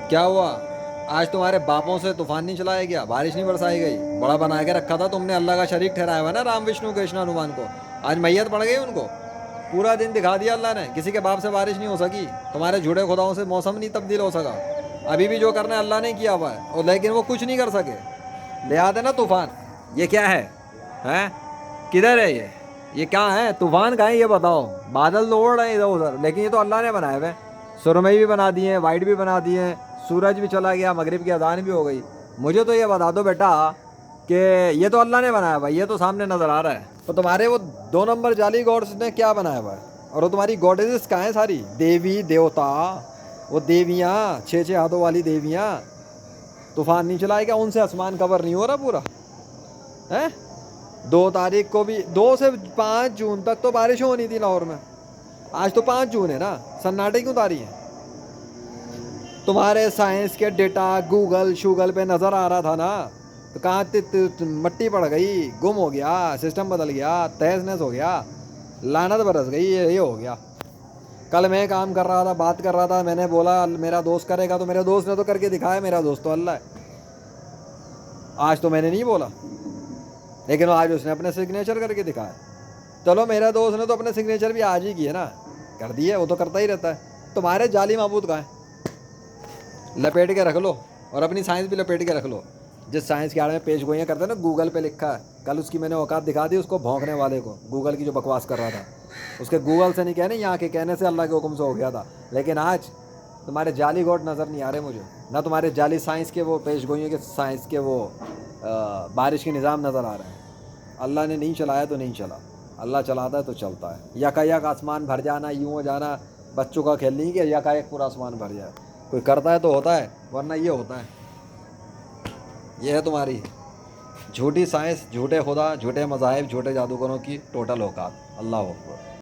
کیا ہوا؟ آج تمہارے باپوں سے طوفان نہیں چلایا گیا، بارش نہیں برسائی گئی، بڑا بنا کے رکھا تھا تم نے، اللہ کا شریک ٹھہرایا ہوا نا رام وشنو کرشن ہنومان کو، آج میت پڑ گئی ان کو، پورا دن دکھا دیا اللہ نے، کسی کے باپ سے بارش نہیں ہو سکی، تمہارے جھوٹے خداؤں سے موسم نہیں تبدیل ہو سکا، ابھی بھی جو کرنا ہے اللہ نے کیا ہوا ہے، اور لیکن وہ کچھ نہیں کر سکے، لے آتے نا طوفان۔ یہ کیا ہے؟ ہیں؟ کدھر ہے یہ کیا ہے؟ طوفان کہاں ہے یہ بتاؤ؟ بادل تو اڑ رہے ہیں ادھر ادھر، لیکن یہ تو اللہ نے بنائے ہوئے، سرمئی بھی بنا دیے ہیں، وائٹ بھی بنا دیے ہیں، سورج بھی چلا گیا، مغرب کی اذان بھی ہو گئی، مجھے تو یہ بتا دو بیٹا کہ یہ تو اللہ نے بنایا ہوا ہے، یہ تو سامنے نظر آ رہا ہے، تو تمہارے وہ 2 نمبر جعلی گاڈس نے کیا بنایا ہوا ہے؟ اور وہ تمہاری گاڈیزز کہاں ہیں ساری؟ دیوی دیوتا، وہ دیویاں 6 ہاتھوں والی دیویاں، طوفان نہیں چلائے گا ان سے؟ آسمان کور نہیں ہو رہا پورا ہے؟ 2 تاریخ کو بھی 2 سے 5 جون تک تو بارش ہونی تھی لاہور میں، آج تو 5 جون ہے نا، سناٹے کیوں اتاری ہے؟ تمہارے سائنس کے ڈیٹا گوگل شوگل پہ نظر آ رہا تھا نا، تو کہاں مٹی پڑ گئی، گم ہو گیا، سسٹم بدل گیا، تہز نہز ہو گیا، لعنت برس گئی، یہ ہو گیا۔ کل میں کام کر رہا تھا، بات کر رہا تھا، میں نے بولا میرا دوست کرے گا، تو میرے دوست نے تو کر کے دکھایا، میرا دوست تو اللہ ہے، آج تو میں نے نہیں بولا، لیکن آج اس نے اپنے سگنیچر کر کے دکھایا، چلو میرا دوست نے تو اپنے سگنیچر بھی آج ہی کیے نا، کر دیے، وہ تو کرتا ہی رہتا ہے، تمہارے جعلی معبود کہاں ہیں؟ لپیٹ کے رکھ لو، اور اپنی سائنس بھی لپیٹ کے رکھ لو، جس سائنس کے آڑے میں پیش گوئیاں کرتے ہیں نا، گوگل پہ لکھا ہے، کل اس کی میں نے اوقات دکھا دی اس کو، بھونکنے والے کو، گوگل کی جو بکواس کر رہا تھا، اس کے گوگل سے نہیں کہنے، یہاں کے کہنے سے اللہ کے حکم سے ہو گیا تھا، لیکن آج تمہارے جعلی گوڈ نظر نہیں آ رہے مجھے، نہ تمہارے جعلی سائنس کے وہ پیش گوئیوں کے سائنس کے وہ بارش کے نظام نظر آ رہے ہیں۔ اللہ نے نہیں چلایا تو نہیں چلا، اللہ چلاتا ہے تو چلتا ہے، یکا یک آسمان بھر جانا، یوں ہو جانا، بچوں کا کھیل نہیں کہ یکا یک پورا آسمان بھر جائے، کوئی کرتا ہے تو ہوتا ہے، ورنہ یہ ہوتا ہے۔ یہ ہے تمہاری جھوٹی سائنس، جھوٹے خدا، جھوٹے مذاہب، جھوٹے جادوگروں کی ٹوٹل اوقات۔ اللہ اکبر۔